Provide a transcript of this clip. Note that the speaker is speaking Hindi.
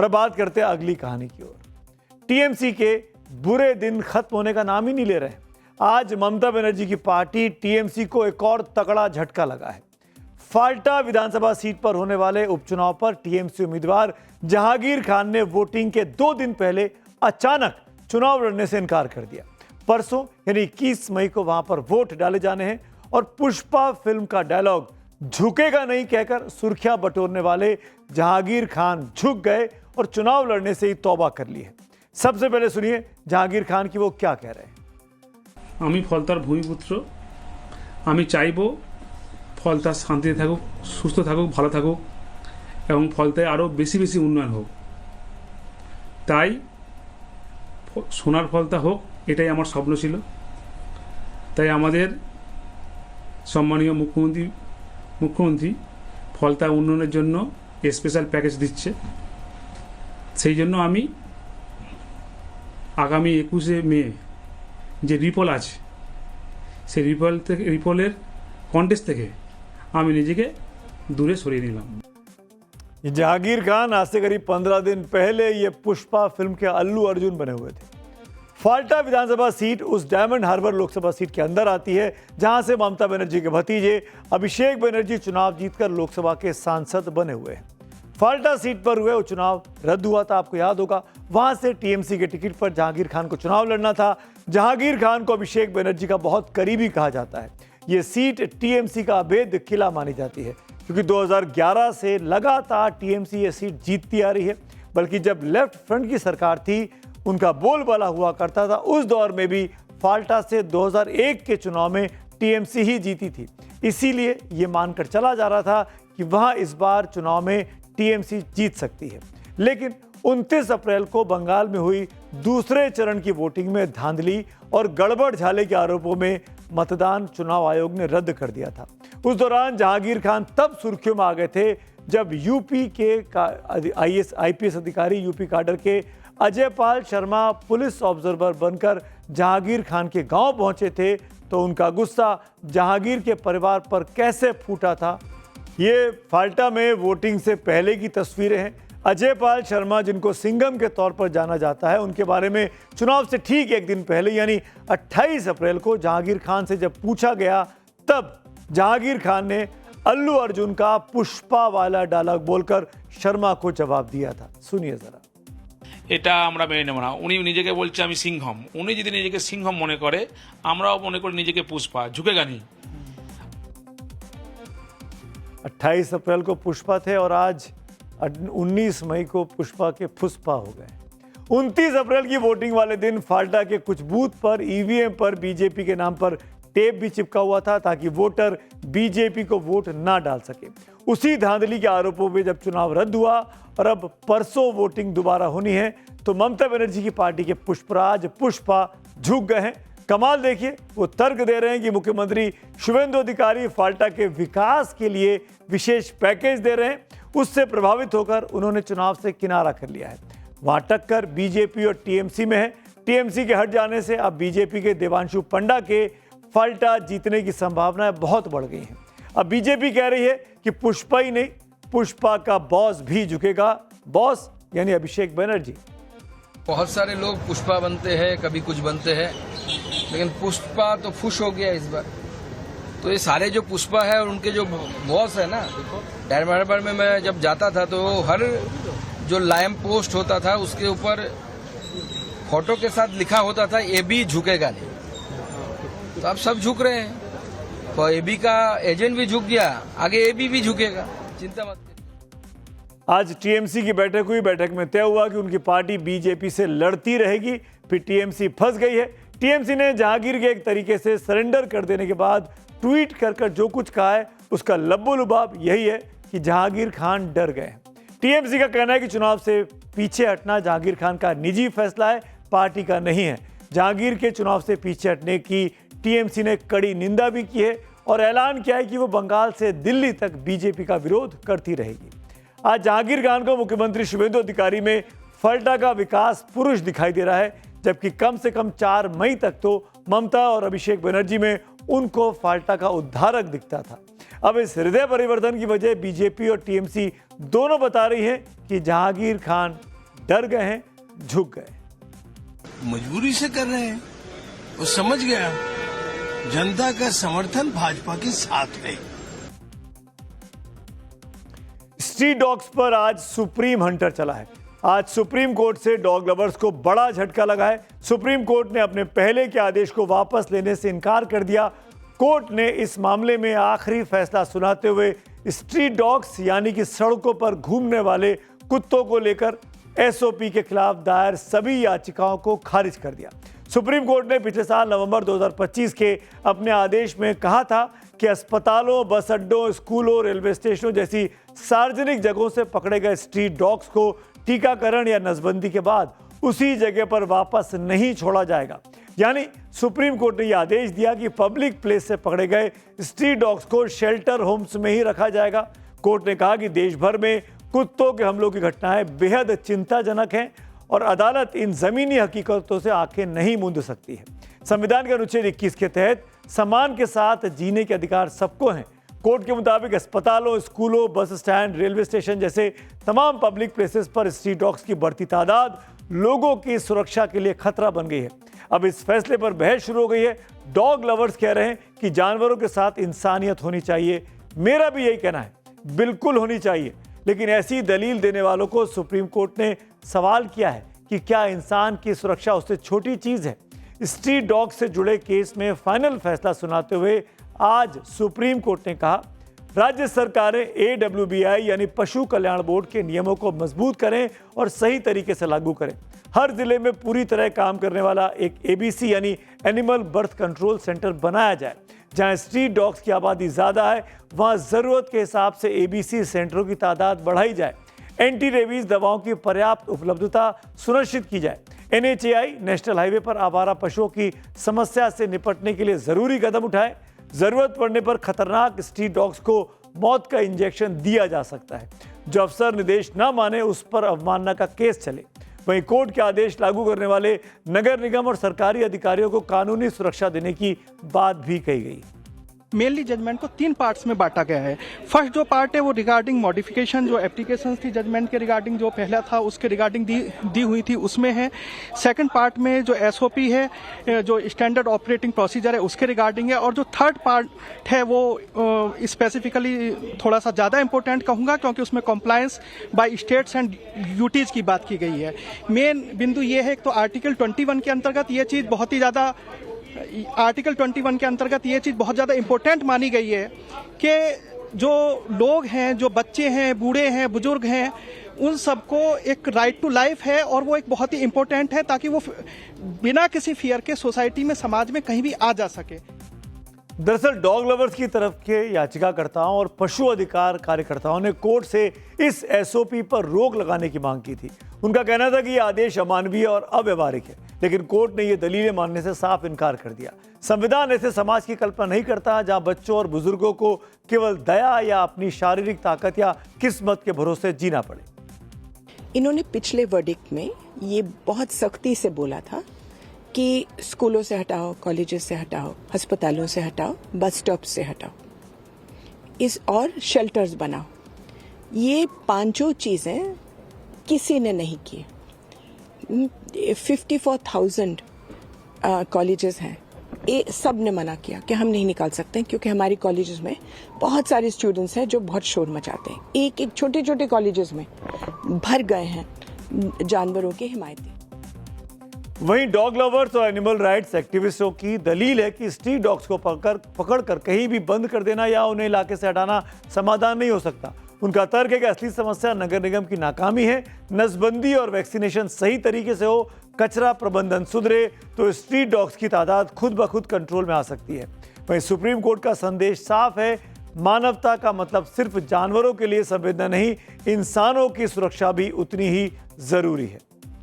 और अब बात करते हैं अगली कहानी की ओर। टीएमसी के बुरे दिन खत्म होने का नाम ही नहीं ले रहे हैं। आज ममता बनर्जी की पार्टी टीएमसी को एक और तगड़ा झटका लगा है। फाल्टा विधानसभा सीट पर होने वाले उपचुनाव पर टीएमसी उम्मीदवार जहांगीर खान ने वोटिंग के 2 दिन पहले अचानक चुनाव लड़ने से इनकार कर दिया। परसों यानी 21 मई को वहां पर वोट डाले जाने हैं और पुष्पा फिल्म का डायलॉग झुकेगा नहीं कहकर सुर्खियां बटोरने वाले जहांगीर खान झुक गए और चुनाव लड़ने से ही तौबा कर ली है। सबसे पहले सुनिए जहांगीर खान की वो क्या कह रहे हैं। আমি ফলতার ভূমিপুত্র, আমি চাইবো ফলতা শান্তিতে থাকুক, সুস্থ থাকুক, ভালো থাকুক এবং ফলতায় আরও বেশি বেশি উন্নয়ন হোক। তাই সোনার ফলতা হোক এটাই আমার স্বপ্ন ছিল। তাই আমাদের সম্মানীয় মুখ্যমন্ত্রী ফলতা উন্নয়নের জন্য স্পেশাল প্যাকেজ দিচ্ছে। সেই জন্য আমি আগামী 21শে মে যে রিপল আছে সেই রিপলের কন্টেস্ট থেকে আমি নিজেকে দূরে সরিয়ে নিলাম। ये जहांगीर खान आज से करीब 15 दिन पहले ये पुष्पा फिल्म के अल्लू अर्जुन बने हुए थे। फाल्टा विधानसभा सीट उस डायमंड हार्बर लोकसभा सीट के अंदर आती है जहां से ममता बनर्जी के भतीजे अभिषेक बनर्जी चुनाव जीतकर लोकसभा के सांसद बने हुए हैं। फाल्टा सीट पर हुए चुनाव रद्द हुआ था, आपको याद होगा। वहां से टीएमसी के टिकट पर जहांगीर खान को चुनाव लड़ना था। जहांगीर खान को अभिषेक बनर्जी का बहुत करीबी कहा जाता है। ये सीट टीएमसी का अभेद किला मानी जाती है क्योंकि 2011 से लगातार टीएमसी ये सीट जीतती आ रही है। बल्कि जब लेफ्ट फ्रंट की सरकार थी उनका बोलबाला हुआ करता था। उस दौर में भी फाल्टा से 2001 के चुनाव में टीएमसी ही जीती थी। इसीलिए ये मानकर चला जा रहा था कि वहां इस बार चुनाव में टीएमसी जीत सकती है। लेकिन 29 अप्रैल को बंगाल में हुई दूसरे चरण की वोटिंग में धांधली और गड़बड़ झाले के आरोपों में मतदान चुनाव आयोग ने रद्द कर दिया था। उस दौरान जहांगीर खान तब सुर्खियों में आ गए थे जब यूपी के आईपीएस अधिकारी यूपी काडर के अजय पाल शर्मा पुलिस ऑब्जर्वर बनकर जहांगीर खान के गांव पहुंचे थे तो उनका गुस्सा जहांगीर के परिवार पर कैसे फूटा था। ये फाल्टा में वोटिंग से पहले की तस्वीरें हैं। अजय पाल शर्मा जिनको सिंघम के तौर पर जाना जाता है, उनके बारे में चुनाव से ठीक एक दिन पहले यानी 28 अप्रैल को जहांगीर खान से जब पूछा गया तब जहांगीर खान ने अल्लू अर्जुन का पुष्पा वाला डायलॉग बोलकर शर्मा को जवाब दिया था। सुनिए जरा। এটা আমরা মেনে নেব না। উনি নিজেকে বলছে আমি সিংহম। উনি যদি নিজেকে সিংহম মনে করে আমরাও মনে করি নিজেকে পুষ্পা, ঝুঁকেगा नहीं। 28 अप्रैल को पुष्पा थे और आज 19 मई को पुष्पा के फुसपा हो गए। 29 अप्रैल की वोटिंग वाले दिन फाल्टा के कुछ बूथ पर ईवीएम पर बीजेपी के नाम पर टेप भी चिपका हुआ था ताकि वोटर बीजेपी को वोट ना डाल सके। उसी धांधली के आरोपों में जब चुनाव रद्द हुआ और अब परसों वोटिंग दोबारा होनी है तो ममता बनर्जी की पार्टी के पुष्पराज पुष्पा झुक गए हैं। कमाल देखिए, वो तर्क दे रहे हैं कि मुख्यमंत्री शुभेंदु अधिकारी फाल्टा के विकास के लिए विशेष पैकेज दे रहे हैं। उससे प्रभावित होकर उन्होंने चुनाव से किनारा कर लिया है। वहां टक्कर बीजेपी और टीएमसी में है। टीएमसी के हट जाने से अब बीजेपी के देवांशु पंडा के फाल्टा जीतने की संभावनाएं बहुत बढ़ गई हैं। अब बीजेपी कह रही है कि पुष्पा ही नहीं, पुष्पा का बॉस भी झुकेगा। बॉस यानी अभिषेक बनर्जी। बहुत सारे लोग पुष्पा बनते हैं, कभी कुछ बनते हैं, लेकिन पुष्पा तो खुश हो गया इस बार। तो ये सारे जो पुष्पा है और उनके जो बॉस है ना, डायमंड हार्बर में मैं जब जाता था तो हर जो लैंप पोस्ट होता था उसके ऊपर फोटो के साथ लिखा होता था ये भी झुकेगा नहीं। तो अब सब झुक रहे हैं, तो एबी का एजेंट भी झुक गया, आगे एबी भी झुकेगा, चिंता मत करिए। आज टीएमसी की बैठक हुई। बैठक में तय हुआ कि उनकी पार्टी बीजेपी से लड़ती रहेगी। फिर टीएमसी फंस गई है। टीएमसी ने जहांगीर के एक तरीके से सरेंडर कर देने के बाद ट्वीट कर जो कुछ कहा है उसका लब्बो लुबाब यही है कि जहांगीर खान डर गए। टीएमसी का कहना है कि चुनाव से पीछे हटना जहांगीर खान का निजी फैसला है, पार्टी का नहीं है। जहांगीर के चुनाव से पीछे हटने की टीएमसी ने कड़ी निंदा भी की है और ऐलान किया है कि वो बंगाल से दिल्ली तक बीजेपी का विरोध करती रहेगी। आज जहांगीर खान को मुख्यमंत्री शुभेंदु अधिकारी में फाल्टा का विकास पुरुष दिखाई दे रहा है, जबकि कम से कम 4 मई तक तो ममता और अभिषेक बनर्जी में उनको फाल्टा का उद्धारक दिखता था। अब इस हृदय परिवर्तन की वजह बीजेपी और टीएमसी दोनों बता रही है कि जहांगीर खान डर गए हैं, झुक गए। मजबूरी से कर रहे हैं। वो समझ गया जनता का समर्थन भाजपा के साथ है। स्ट्रीट डॉग्स पर आज सुप्रीम हंटर चला है। आज सुप्रीम कोर्ट से डॉग लवर्स को बड़ा झटका लगा है। सुप्रीम कोर्ट ने अपने पहले के आदेश को वापस लेने से इनकार कर दिया। कोर्ट ने इस मामले में आखिरी फैसला सुनाते हुए स्ट्रीट डॉग्स यानी कि सड़कों पर घूमने वाले कुत्तों को लेकर एसओपी के खिलाफ दायर सभी याचिकाओं को खारिज कर दिया। सुप्रीम कोर्ट ने पिछले साल नवंबर 2025 के अपने आदेश में कहा था कि अस्पतालों, बस अड्डों, स्कूलों, रेलवे स्टेशनों जैसी सार्वजनिक जगहों से पकड़े गए स्ट्रीट डॉग्स को टीकाकरण या नसबंदी के बाद उसी जगह पर वापस नहीं छोड़ा जाएगा। यानी सुप्रीम कोर्ट ने यह आदेश दिया कि पब्लिक प्लेस से पकड़े गए स्ट्रीट डॉग्स को शेल्टर होम्स में ही रखा जाएगा। कोर्ट ने कहा कि देश भर में कुत्तों के हमलों की घटनाएं बेहद चिंताजनक हैं और अदालत इन जमीनी हकीकतों से आंखें नहीं मूंद सकती है। संविधान के अनुच्छेद 21 के तहत सम्मान के साथ जीने के अधिकार सबको हैं। कोर्ट के मुताबिक अस्पतालों, स्कूलों, बस स्टैंड, रेलवे स्टेशन जैसे तमाम पब्लिक प्लेसेस पर स्ट्रीट डॉग्स की बढ़ती तादाद लोगों की सुरक्षा के लिए खतरा बन गई है। अब इस फैसले पर बहस शुरू हो गई है। डॉग लवर्स कह रहे हैं कि जानवरों के साथ इंसानियत होनी चाहिए। मेरा भी यही कहना है, बिल्कुल होनी चाहिए। लेकिन ऐसी दलील देने वालों को सुप्रीम कोर्ट ने सवाल किया है कि क्या इंसान की सुरक्षा उससे छोटी चीज है। स्ट्रीट डॉग से जुड़े केस में फाइनल फैसला सुनाते हुए आज सुप्रीम कोर्ट ने कहा, राज्य सरकारें AWBI यानी पशु कल्याण बोर्ड के नियमों को मजबूत करें और सही तरीके से लागू करें। हर जिले में पूरी तरह काम करने वाला एक ABC यानी एनिमल बर्थ कंट्रोल सेंटर बनाया जाए। जहां स्ट्रीट डॉग्स की आबादी ज्यादा है वहां जरूरत के हिसाब से ABC सेंटरों की तादाद बढ़ाई जाए। एंटी रेबीज दवाओं की पर्याप्त उपलब्धता सुनिश्चित की जाए। NHAI नेशनल हाईवे पर आवारा पशुओं की समस्या से निपटने के लिए जरूरी कदम उठाए। जरूरत पड़ने पर खतरनाक स्ट्रीट डॉग्स को मौत का इंजेक्शन दिया जा सकता है। जो अफसर निर्देश न माने उस पर अवमानना का केस चले। वहीं कोर्ट के आदेश लागू करने वाले नगर निगम और सरकारी अधिकारियों को कानूनी सुरक्षा देने की बात भी कही गई। मेनली जजमेंट को 3 पार्ट्स में बांटा गया है। फर्स्ट जो पार्ट है वो रिगार्डिंग मॉडिफिकेशन जो एप्लीकेशंस थी जजमेंट के रिगार्डिंग जो पहला था उसके रिगार्डिंग दी हुई थी उसमें है। सेकंड पार्ट में जो SOP है जो स्टैंडर्ड ऑपरेटिंग प्रोसीजर है उसके रिगार्डिंग है। और जो थर्ड पार्ट है वो स्पेसिफिकली थोड़ा सा ज़्यादा इंपॉर्टेंट कहूँगा क्योंकि उसमें compliance by states and duties की बात की गई है। मेन बिंदु ये है तो आर्टिकल 21 के अंतर्गत ये चीज़ बहुत ही ज़्यादा आर्टिकल 21 के अंतर्गत ये चीज़ बहुत ज़्यादा इम्पोर्टेंट मानी गई है कि जो लोग हैं, जो बच्चे हैं, बूढ़े हैं, बुजुर्ग हैं, उन सबको एक राइट टू लाइफ है और वो एक बहुत ही इम्पोर्टेंट है ताकि वो बिना किसी फियर के सोसाइटी में, समाज में कहीं भी आ जा सके। दरअसल डॉग लवर्स की तरफ के याचिकाकर्ताओं और पशु अधिकार कार्यकर्ताओं ने कोर्ट से इस SOP पर रोक लगाने की मांग की थी। उनका कहना था कि यह आदेश अमानवीय और अव्यवहारिक है, लेकिन कोर्ट ने यह दलीलें मानने से साफ इनकार कर दिया। संविधान ऐसे समाज की कल्पना नहीं करता जहां बच्चों और बुजुर्गों को केवल दया या अपनी शारीरिक ताकत या किस्मत के भरोसे जीना पड़े। इन्होंने पिछले वर्डिक्ट में ये बहुत सख्ती से बोला था कि स्कूलों से हटाओ, कॉलेजेस से हटाओ, अस्पतालों से हटाओ, बस स्टॉप से हटाओ, और शेल्टर्स बनाओ। ये 5 चीजें किसी ने नहीं की। 54,000 कॉलेजेस हैं, ये सब ने मना किया कि हम नहीं निकाल सकते क्योंकि हमारी कॉलेजेस में बहुत सारे स्टूडेंट्स हैं जो बहुत शोर मचाते हैं। एक एक छोटे छोटे कॉलेजेस में भर गए हैं जानवरों की हिमायती। वहीं डॉग लवर्स और एनिमल राइट्स एक्टिविस्टों की दलील है कि स्ट्रीट डॉग्स को पकड़कर कहीं भी बंद कर देना या उन्हें इलाके से हटाना समाधान नहीं हो सकता। उनका तर्क है कि असली समस्या नगर निगम की नाकामी है। नसबंदी और वैक्सीनेशन सही तरीके से हो, कचरा प्रबंधन सुधरे तो स्ट्रीट डॉग्स की तादाद खुद ब खुद कंट्रोल में आ सकती है। वहीं सुप्रीम कोर्ट का संदेश साफ है, मानवता का मतलब सिर्फ जानवरों के लिए संवेदना नहीं, इंसानों की सुरक्षा भी उतनी ही जरूरी है।